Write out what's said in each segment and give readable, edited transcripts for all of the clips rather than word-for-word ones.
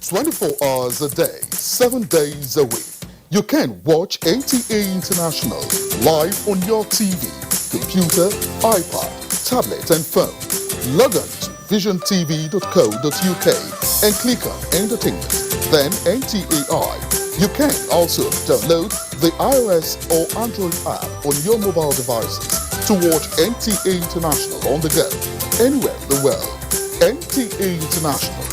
24 hours a day, 7 days a week. You can watch NTA International live on your TV, computer, iPad, tablet and phone. Log on to visiontv.co.uk and click on Entertainment, then NTAI. You can also download the iOS or Android app on your mobile devices to watch NTA International on the go, anywhere in the world. NTA International.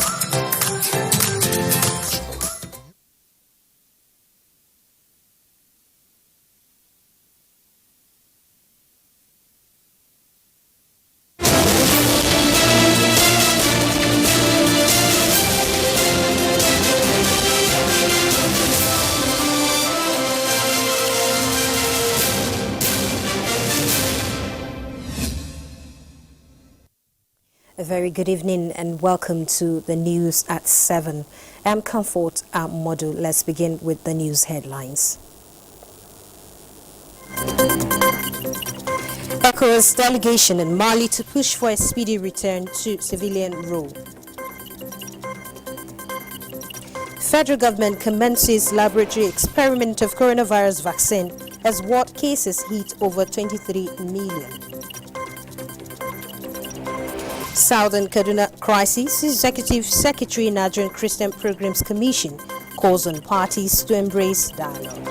A very good evening and welcome to the news at 7. I'm Comfort Modu. Let's begin with the news headlines. ECOWAS delegation in Mali to push for a speedy return to civilian rule. Federal government commences laboratory experiment of coronavirus vaccine as world cases hit over 23 million. Southern Kaduna Crisis Executive Secretary Nigerian Christian Programs Commission calls on parties to embrace dialogue.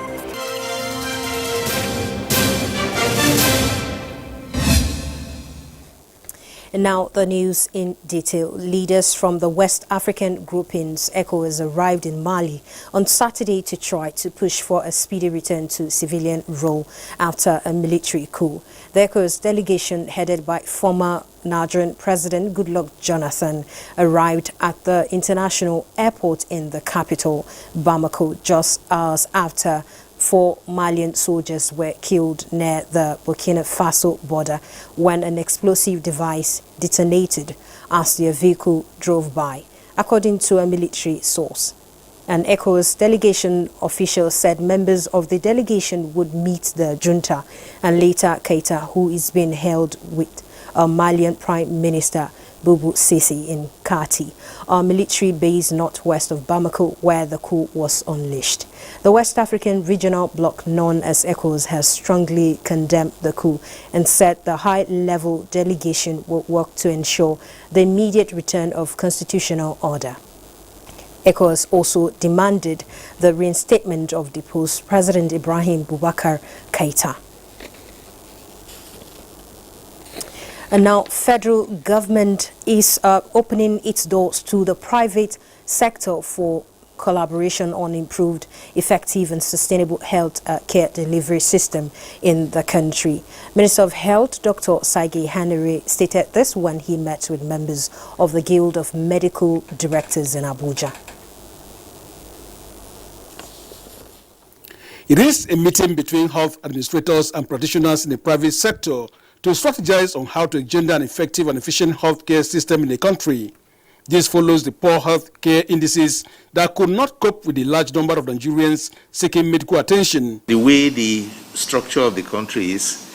And now the news in detail. Leaders from the West African groupings ECOWAS arrived in Mali on Saturday to try to push for a speedy return to civilian rule after a military coup. The ECOWAS delegation, headed by former Nigerian President Goodluck Jonathan, arrived at the international airport in the capital, Bamako, just hours after 4 Malian soldiers were killed near the Burkina Faso border when an explosive device detonated as their vehicle drove by, according to a military source. An ECOWAS delegation official said members of the delegation would meet the junta and later Keita, who is being held with a Malian Prime Minister Boubou Sisi in Kati, a military base northwest of Bamako, where the coup was unleashed. The West African regional bloc known as ECOWAS has strongly condemned the coup and said the high-level delegation will work to ensure the immediate return of constitutional order. ECOWAS also demanded the reinstatement of deposed President Ibrahim Boubacar Keita. And now, federal government is opening its doors to the private sector for collaboration on improved, effective and sustainable health care delivery system in the country. Minister of Health, Dr. Saige Hanere, stated this when he met with members of the Guild of Medical Directors in Abuja. It is a meeting between health administrators and practitioners in the private sector to strategize on how to engender an effective and efficient healthcare system in the country. This follows the poor healthcare indices that could not cope with the large number of Nigerians seeking medical attention. The way the structure of the country is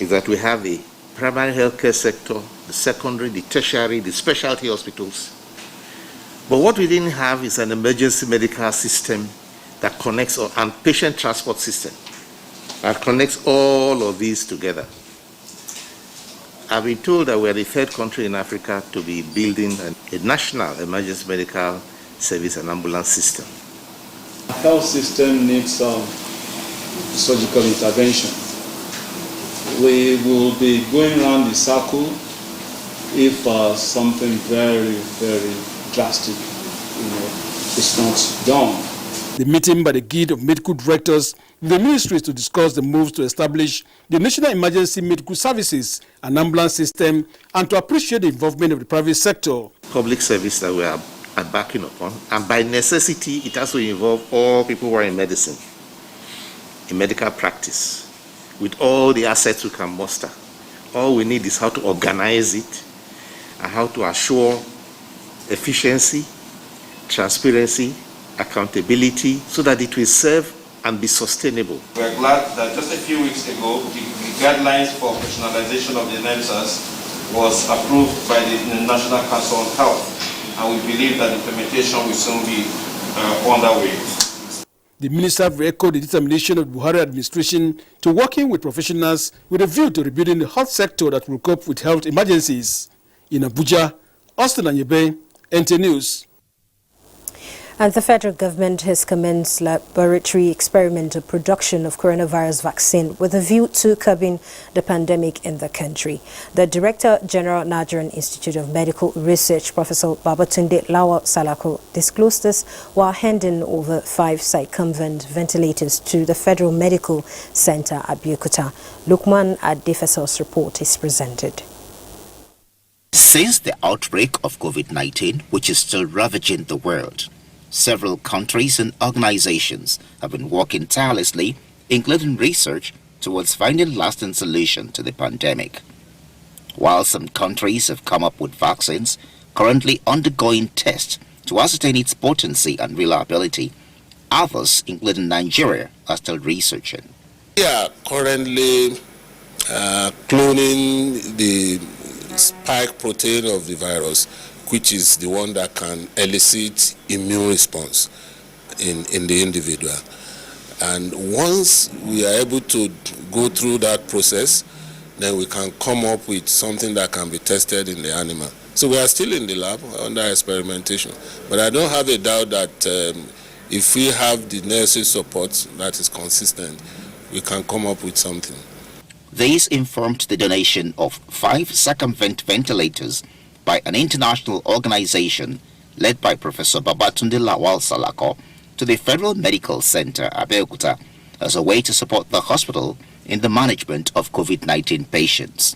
that we have the primary healthcare sector, the secondary, the tertiary, the specialty hospitals. But what we didn't have is an emergency medical system that connects, and patient transport system that connects all of these together. I've been told that we're the third country in Africa to be building a national emergency medical service and ambulance system. The health system needs surgical intervention. We will be going around the circle if something very, very drastic is not done. The meeting by the Guild of Medical Directors with the ministries to discuss the moves to establish the National Emergency Medical Services and Ambulance System and to appreciate the involvement of the private sector. Public service that we are backing upon, and by necessity it has to involve all people who are in medicine, in medical practice, with all the assets we can muster. All we need is how to organize it and how to assure efficiency, transparency, accountability, so that it will serve and be sustainable. We are glad that just a few weeks ago, the guidelines for operationalization of the NEMSAS was approved by the National Council on Health. and we believe that implementation will soon be underway. The minister echoed the determination of the Buhari administration to working with professionals with a view to rebuilding the health sector that will cope with health emergencies. In Abuja, Austin Anyebe, NTA News. And the federal government has commenced laboratory experimental production of coronavirus vaccine with a view to curbing the pandemic in the country. The Director General, Nigerian Institute of Medical Research, Professor Babatunde Lawal Salako, disclosed this while handing over 5 circumvent ventilators to the Federal Medical Center at Abeokuta. Lukman Adefeso's report is presented. Since the outbreak of COVID-19, which is still ravaging the world, several countries and organizations have been working tirelessly, including research, towards finding lasting solutions to the pandemic. While some countries have come up with vaccines currently undergoing tests to ascertain its potency and reliability, others, including Nigeria, are still researching. We are currently cloning the spike protein of the virus, which is the one that can elicit immune response in the individual. And once we are able to go through that process, then we can come up with something that can be tested in the animal. So we are still in the lab under experimentation. But I don't have a doubt that if we have the necessary support that is consistent, we can come up with something. This informed the donation of 5 circumvent ventilators by an international organization led by Professor Babatunde Lawal Salako to the Federal Medical Center, Abeokuta, as a way to support the hospital in the management of COVID-19 patients.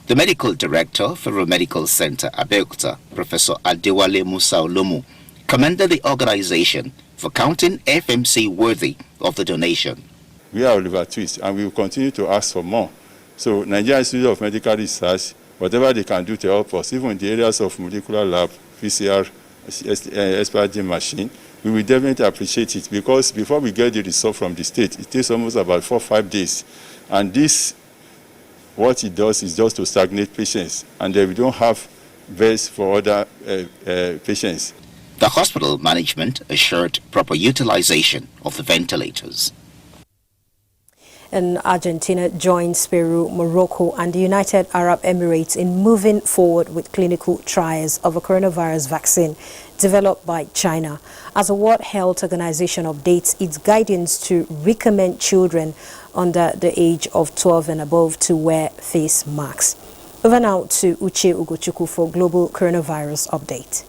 The medical director, Federal Medical Center, Abeokuta, Professor Adewale Musa Olomu, commended the organization for counting FMC worthy of the donation. We are Oliver Twist, and we will continue to ask for more. So Nigerian Institute of Medical Research, whatever they can do to help us, even in the areas of molecular lab, PCR, SPRG machine, we will definitely appreciate it, because before we get the result from the state, it takes almost about 4 or 5 days. And this, what it does is just to stagnate patients, and then we don't have beds for other patients. The hospital management assured proper utilization of the ventilators. And Argentina joins Peru, Morocco and the United Arab Emirates in moving forward with clinical trials of a coronavirus vaccine developed by China, as the World Health Organization updates its guidance to recommend children under the age of 12 and above to wear face masks. Over now to Uche Ugochukwu for Global Coronavirus Update.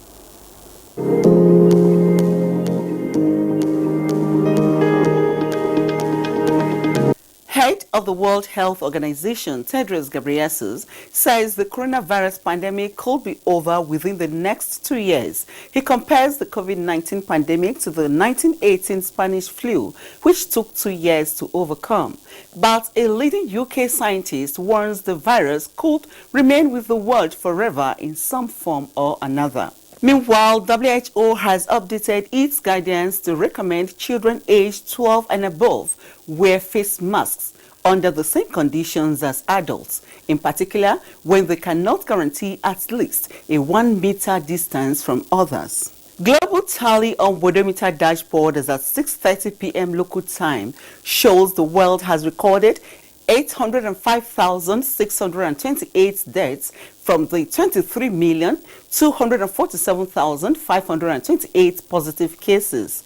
Head of the World Health Organization, Tedros Ghebreyesus, says the coronavirus pandemic could be over within the next 2 years. He compares the COVID-19 pandemic to the 1918 Spanish flu, which took 2 years to overcome. But a leading UK scientist warns the virus could remain with the world forever in some form or another. Meanwhile, WHO has updated its guidance to recommend children aged 12 and above wear face masks under the same conditions as adults, in particular when they cannot guarantee at least a 1 meter distance from others. Global tally on Worldometer dashboard as at 6:30 p.m. local time shows the world has recorded 805,628 deaths from the 23,247,528 positive cases.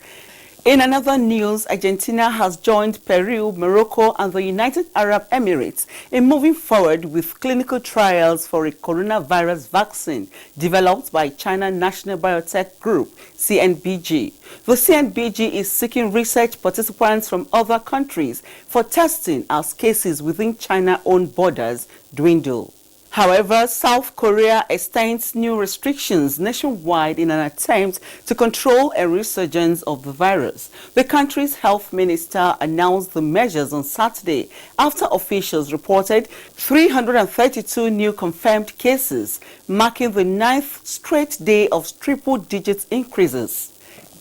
In another news, Argentina has joined Peru, Morocco and the United Arab Emirates in moving forward with clinical trials for a coronavirus vaccine developed by China National Biotech Group, CNBG. The CNBG is seeking research participants from other countries for testing as cases within China-owned borders dwindle. However, South Korea extends new restrictions nationwide in an attempt to control a resurgence of the virus. The country's health minister announced the measures on Saturday after officials reported 332 new confirmed cases, marking the 9th straight day of triple-digit increases.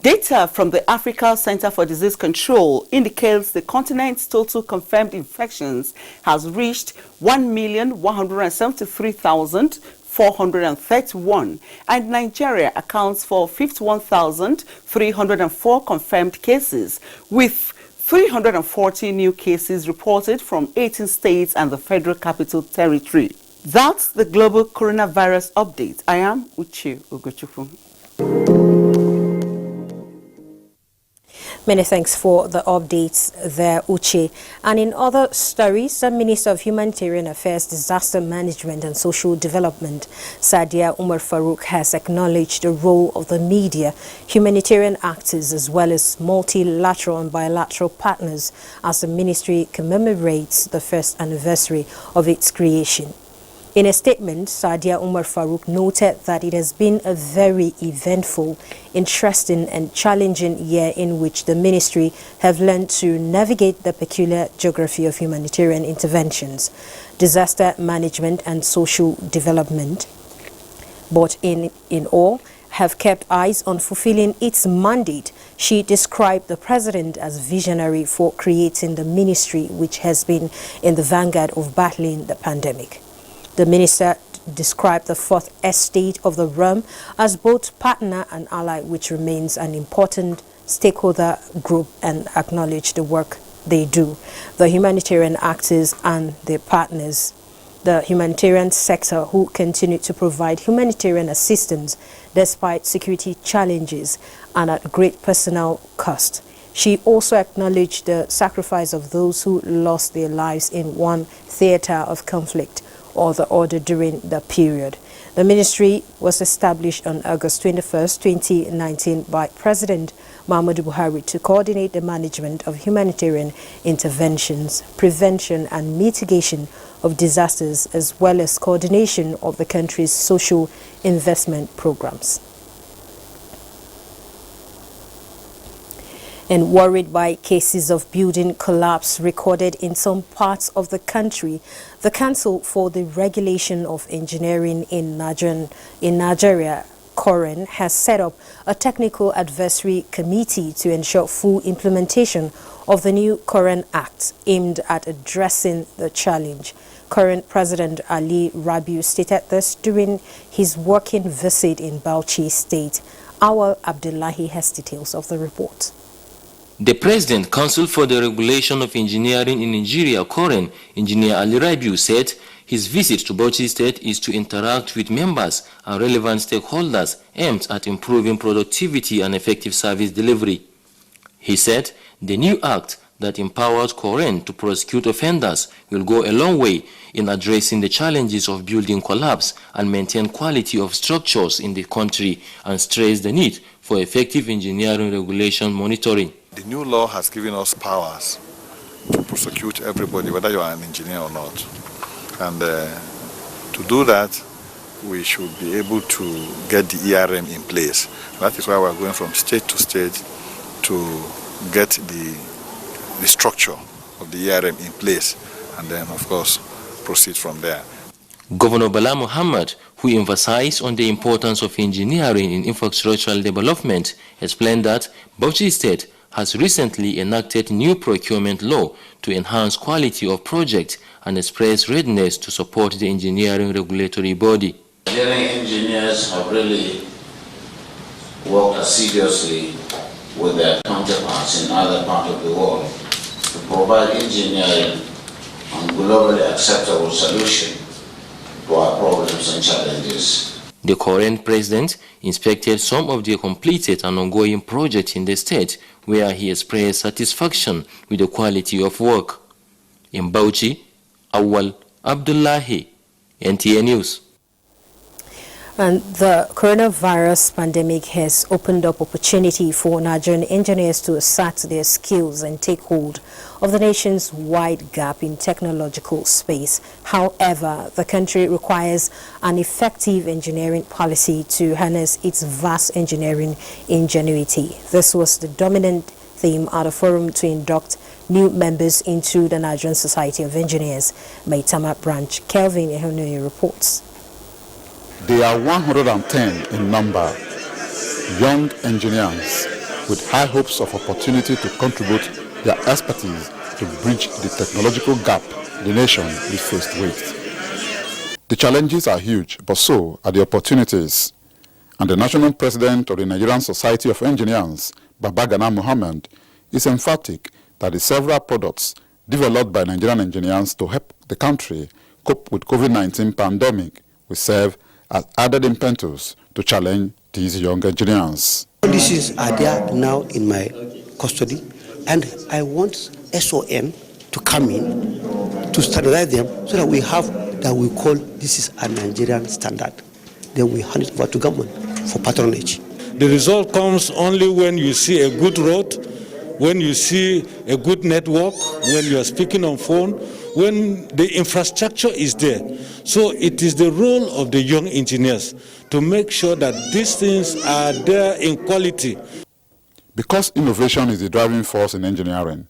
Data from the Africa Center for Disease Control indicates the continent's total confirmed infections has reached 1,173,400 431, and Nigeria accounts for 51,304 confirmed cases, with 340 new cases reported from 18 states and the Federal Capital Territory. That's the global coronavirus update. I am Uche Ugochukwu. Many thanks for the updates there, Uche. And in other stories, the Minister of Humanitarian Affairs, Disaster Management and Social Development, Sadia Umar Farouk, has acknowledged the role of the media, humanitarian actors, as well as multilateral and bilateral partners as the ministry commemorates the first anniversary of its creation. In a statement, Sadia Umar Farouk noted that it has been a very eventful, interesting and challenging year in which the ministry have learned to navigate the peculiar geography of humanitarian interventions, disaster management and social development, but in all have kept eyes on fulfilling its mandate. She described the president as visionary for creating the ministry which has been in the vanguard of battling the pandemic. The minister described the fourth estate of the realm as both partner and ally, which remains an important stakeholder group, and acknowledged the work they do. The humanitarian actors and their partners, the humanitarian sector who continue to provide humanitarian assistance despite security challenges and at great personal cost. She also acknowledged the sacrifice of those who lost their lives in one theater of conflict or the other during the period. The ministry was established on August 21st, 2019 by President Muhammadu Buhari to coordinate the management of humanitarian interventions, prevention and mitigation of disasters, as well as coordination of the country's social investment programs. And worried by cases of building collapse recorded in some parts of the country, the Council for the Regulation of Engineering in Nigeria, COREN, has set up a technical advisory committee to ensure full implementation of the new COREN Act aimed at addressing the challenge. Current President Ali Rabiu stated this during his working visit in Bauchi State. Awal Abdullahi has details of the report. The President, Council for the Regulation of Engineering in Nigeria, COREN, Engineer Ali Rabiu, said his visit to Bauchi State is to interact with members and relevant stakeholders aimed at improving productivity and effective service delivery. He said the new act that empowers COREN to prosecute offenders will go a long way in addressing the challenges of building collapse and maintain quality of structures in the country, and stress the need for effective engineering regulation monitoring. The new law has given us powers to prosecute everybody, whether you are an engineer or not. And to do that, we should be able to get the ERM in place. That is why we are going from state to state to get the structure of the ERM in place, and then, of course, proceed from there. Governor Bala Muhammad, who emphasized on the importance of engineering in infrastructural development, explained that Bauchi State has recently enacted new procurement law to enhance quality of projects and express readiness to support the engineering regulatory body. Engineering engineers have really worked assiduously with their counterparts in other parts of the world to provide engineering and globally acceptable solution to our problems and challenges. The current president inspected some of the completed and ongoing projects in the state, where he expressed satisfaction with the quality of work. In Bauchi, Awal Abdullahi, NTA News. And the coronavirus pandemic has opened up opportunity for Nigerian engineers to assert their skills and take hold of the nation's wide gap in technological space. However, the country requires an effective engineering policy to harness its vast engineering ingenuity. This was the dominant theme at a forum to induct new members into the Nigerian Society of Engineers. Maitama Branch, Kelvin Ehonoye reports. They are 110 in number, young engineers with high hopes of opportunity to contribute their expertise to bridge the technological gap the nation is faced with. The challenges are huge, but so are the opportunities. And the national president of the Nigerian Society of Engineers, Babagana Muhammad, is emphatic that the several products developed by Nigerian engineers to help the country cope with COVID-19 pandemic will serve as added impetus to challenge these young engineers. Policies are there now in my custody, and I want SOM to come in to standardize them so that we have that we call this is a Nigerian standard. Then we hand it over to government for patronage. The result comes only when you see a good road, when you see a good network, when you are speaking on phone, when the infrastructure is there. So it is the role of the young engineers to make sure that these things are there in quality. Because innovation is the driving force in engineering,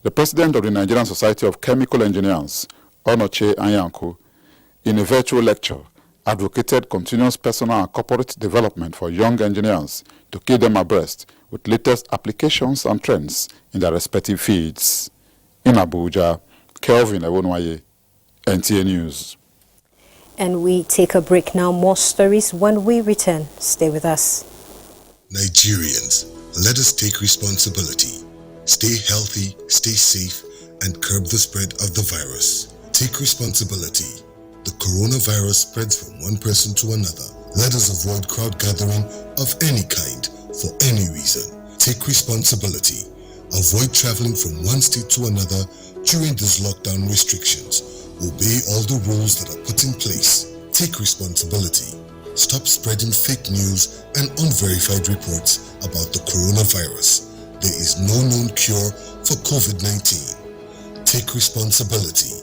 the president of the Nigerian Society of Chemical Engineers, Onoche Anyanku, in a virtual lecture, advocated continuous personal and corporate development for young engineers to keep them abreast with latest applications and trends in their respective fields. In Abuja, Kelvin Ewonwaye, NTA News. And we take a break now. More stories when we return. Stay with us. Nigerians, let us take responsibility. Stay healthy, stay safe, and curb the spread of the virus. Take responsibility. The coronavirus spreads from one person to another. Let us avoid crowd gathering of any kind for any reason. Take responsibility. Avoid traveling from one state to another during these lockdown restrictions. Obey all the rules that are put in place. Take responsibility. Stop spreading fake news and unverified reports about the coronavirus. There is no known cure for COVID-19. Take responsibility.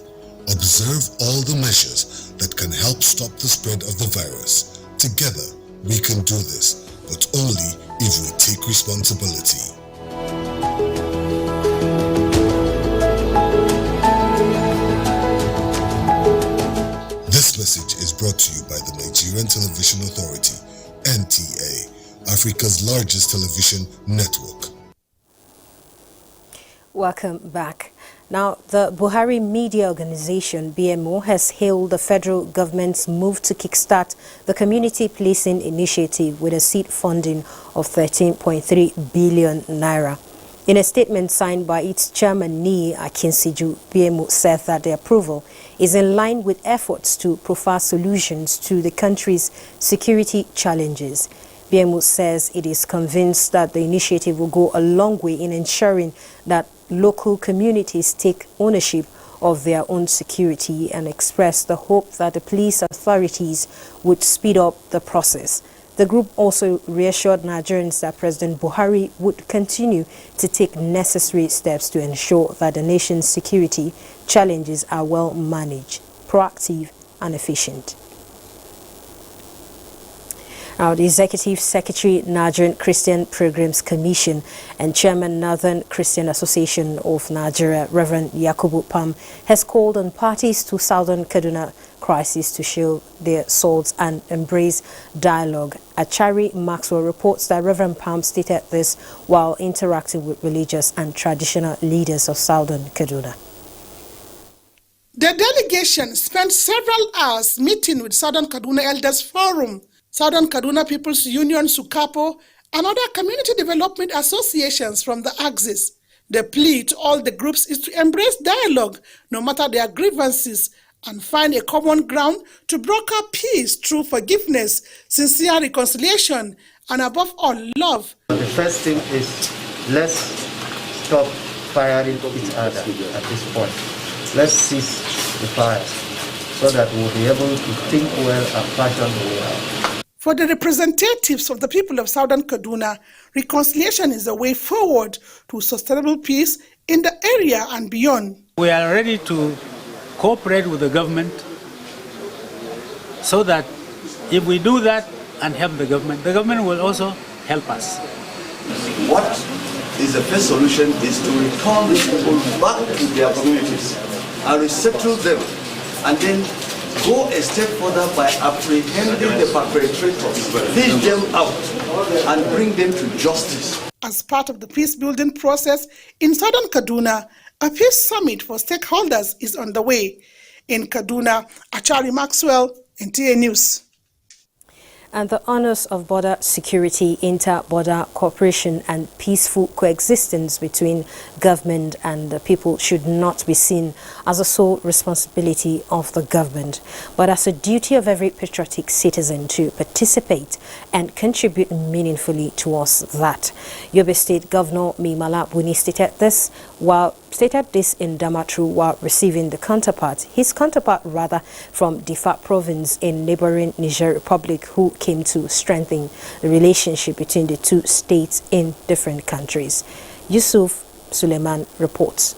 Observe all the measures that can help stop the spread of the virus. Together, we can do this, but only if we take responsibility. This message is brought to you by the Nigerian Television Authority, NTA, Africa's largest television network. Welcome back. Now, the Buhari Media Organization, BMO, has hailed the federal government's move to kickstart the community policing initiative with a seed funding of 13.3 billion naira. In a statement signed by its chairman, Nii Akinsiju, BMO said that the approval is in line with efforts to provide solutions to the country's security challenges. BMO says it is convinced that the initiative will go a long way in ensuring that local communities take ownership of their own security and express the hope that the police authorities would speed up the process. The group also reassured Nigerians that President Buhari would continue to take necessary steps to ensure that the nation's security challenges are well managed, proactive and efficient. Now, the Executive Secretary, Nigerian Christian Programs Commission and Chairman, Northern Christian Association of Nigeria, Reverend Yakubu Pam, has called on parties to Southern Kaduna crisis to show their swords and embrace dialogue. Achari Maxwell reports that Reverend Pam stated this while interacting with religious and traditional leaders of Southern Kaduna. The delegation spent several hours meeting with Southern Kaduna Elders Forum, Southern Kaduna People's Union, SUKAPO, and other community development associations from the axis. The plea to all the groups is to embrace dialogue, no matter their grievances, and find a common ground to broker peace through forgiveness, sincere reconciliation, and above all, love. The first thing is let's stop firing each other at this point. Let's cease the fires so that we'll be able to think well and fashion the way out. For the representatives of the people of Southern Kaduna, reconciliation is the way forward to sustainable peace in the area and beyond. We are ready to cooperate with the government so that if we do that and help the government will also help us. What is the first solution is to return these people back to their communities and resettle them, and then go a step further by apprehending the perpetrators, fish them out, and bring them to justice. As part of the peace-building process in Southern Kaduna, a peace summit for stakeholders is underway. In Kaduna, Achari Maxwell, NTA News. And the honors of border security, inter-border cooperation and peaceful coexistence between government and the people should not be seen as a sole responsibility of the government, but as a duty of every patriotic citizen to participate and contribute meaningfully towards that. Yobe State Governor Mimala Buni stated this in Damaturu while receiving his counterpart from Difa province in neighboring Niger Republic, who came to strengthen the relationship between the two states in different countries. Yusuf Suleiman reports.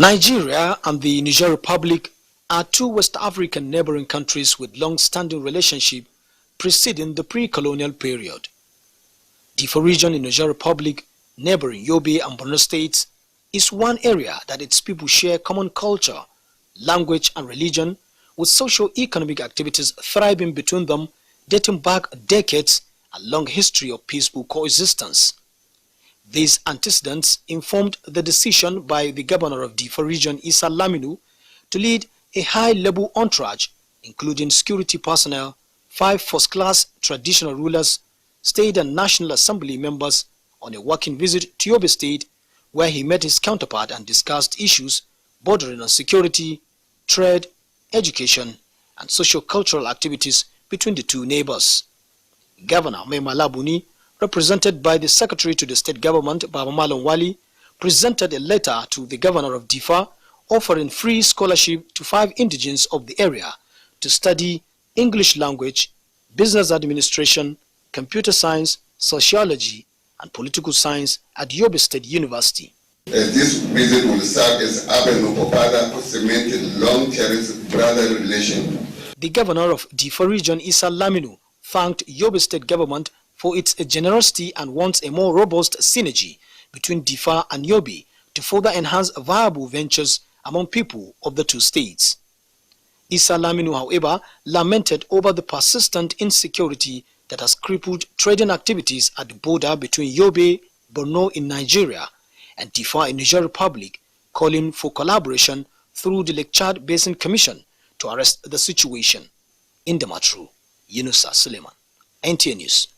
Nigeria and the Niger Republic are two West African neighboring countries with long-standing relationship preceding the pre-colonial period. Difa region in Niger Republic, neighboring Yobe and Borno states, is one area that its people share common culture, language and religion, with socio-economic activities thriving between them dating back decades, a long history of peaceful coexistence. These antecedents informed the decision by the governor of Difa region, Issa Laminu, to lead a high-level entourage, including security personnel, 5 first-class traditional rulers, state and national assembly members, on a working visit to Yobe State, where he met his counterpart and discussed issues bordering on security, trade, education, and socio-cultural activities between the two neighbors. Governor Mimala Buni, represented by the Secretary to the State Government, Baba Malon Wali, presented a letter to the Governor of Difa offering free scholarship to 5 indigenes of the area to study English language, business administration, computer science, sociology, and political science at Yobe State University. This visit will serve as avenue for further cemented long-cherished brotherly relation. The governor of Difa region, Issa Laminu, thanked Yobe State government for its generosity and wants a more robust synergy between Difa and Yobe to further enhance viable ventures among people of the two states. Issa Laminu, however, lamented over the persistent insecurity that has crippled trading activities at the border between Yobe, Borno in Nigeria, and Difa in Niger Republic, calling for collaboration through the Lake Chad Basin Commission to arrest the situation. In Damaturu, Yunusa Suleiman, NTA News.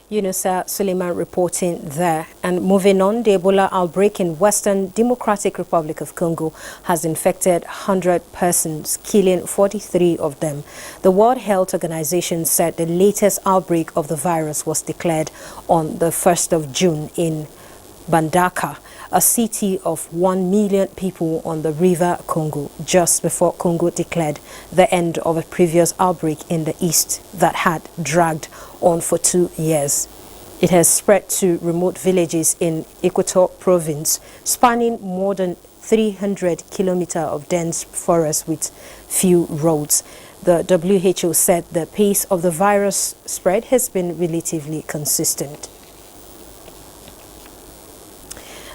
Yunusa Suleiman reporting there. And moving on, the Ebola outbreak in Western Democratic Republic of Congo has infected 100 persons, killing 43 of them. The World Health Organization said the latest outbreak of the virus was declared on the 1st of June in Bandaka, a city of 1 million people on the river Congo, just before Congo declared the end of a previous outbreak in the east that had dragged on for 2 years. It has spread to remote villages in Equator province, spanning more than 300 kilometers of dense forest with few roads. The WHO said the pace of the virus spread has been relatively consistent.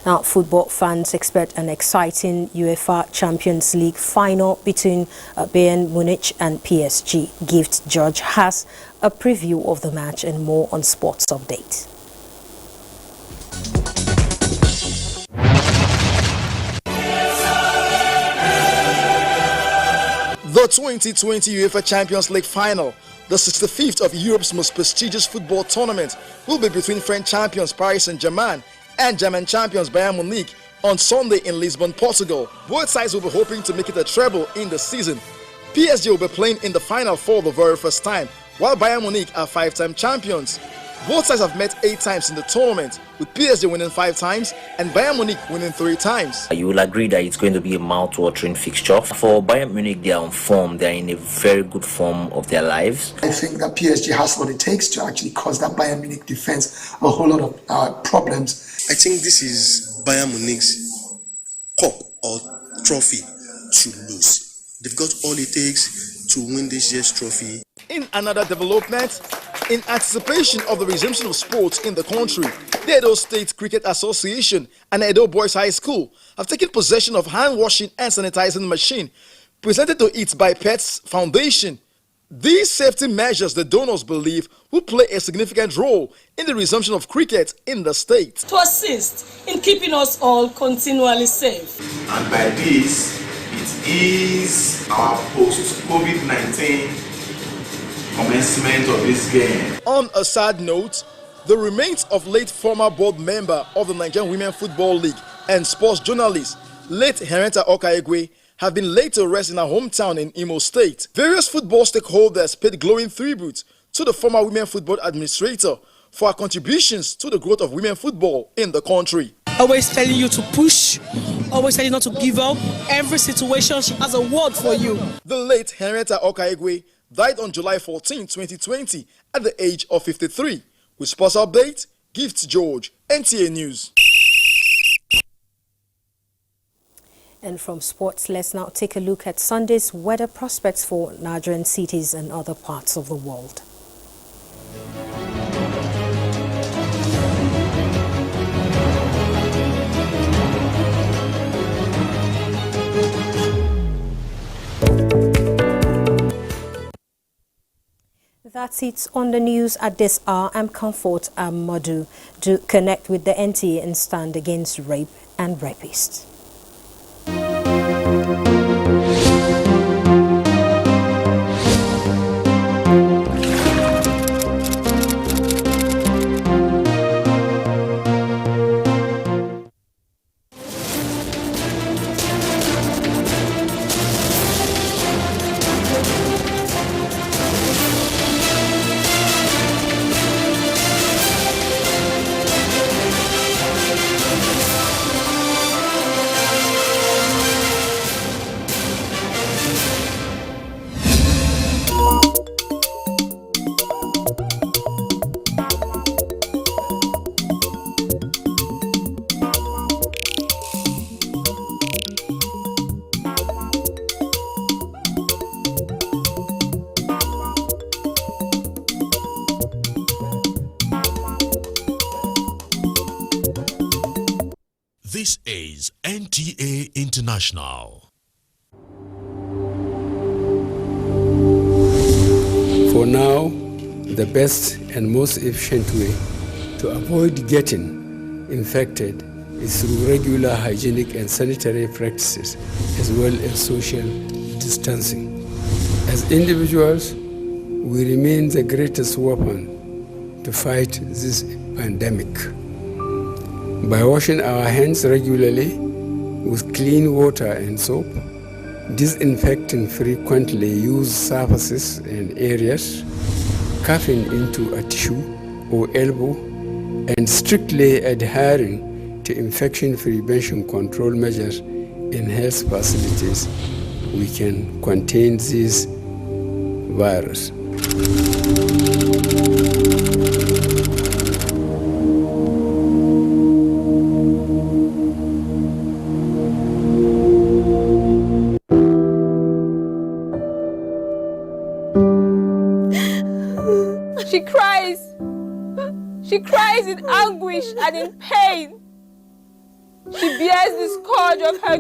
Now, football fans expect an exciting UEFA Champions League final between Bayern Munich and PSG. Gift George has a preview of the match and more on Sports Update. The 2020 UEFA Champions League final, the 65th of Europe's most prestigious football tournament, will be between French champions Paris Saint-Germain and German champions Bayern Munich on Sunday in Lisbon, Portugal. Both sides will be hoping to make it a treble in the season. PSG will be playing in the final for the very first time, while Bayern Munich are 5-time champions. Both sides have met 8 times in the tournament, with PSG winning 5 times and Bayern Munich winning 3 times. You will agree that it's going to be a mouth-watering fixture. For Bayern Munich, they are on form. They are in a very good form of their lives. I think that PSG has what it takes to actually cause that Bayern Munich defense a whole lot of problems. I think this is Bayern Munich's cup or trophy to lose. They've got all it takes to win this year's trophy. In another development, in anticipation of the resumption of sports in the country, the Edo State Cricket Association and Edo Boys High School have taken possession of hand-washing and sanitizing machine presented to it by Pets Foundation. These safety measures, the donors believe, will play a significant role in the resumption of cricket in the state. To assist in keeping us all continually safe. And by this, it It is our post-COVID-19 commencement of this game. On a sad note, the remains of late former board member of the Nigerian Women Football League and sports journalist, late Henrietta Okaigwe, have been laid to rest in her hometown in Imo State. Various football stakeholders paid glowing tribute to the former women football administrator for her contributions to the growth of women football in the country. Always telling you to push, always telling you not to give up. Every situation, she has a word for you. The late Henrietta Okaigwe died on July 14, 2020 at the age of 53. With sports update, Gift George, NTA News. And from sports, let's now take a look at Sunday's weather prospects for Nigerian cities and other parts of the world. That's it on the news at this hour. I'm Comfort Amadu. Do connect with the NTA and stand against rape and rapists. This is NTA International. For now, the best and most efficient way to avoid getting infected is through regular hygienic and sanitary practices, as well as social distancing. As individuals, we remain the greatest weapon to fight this pandemic. By washing our hands regularly with clean water and soap, disinfecting frequently used surfaces and areas, coughing into a tissue or elbow, and strictly adhering to infection prevention control measures in health facilities, we can contain this virus. She cries in anguish and in pain. She bears the scourge of her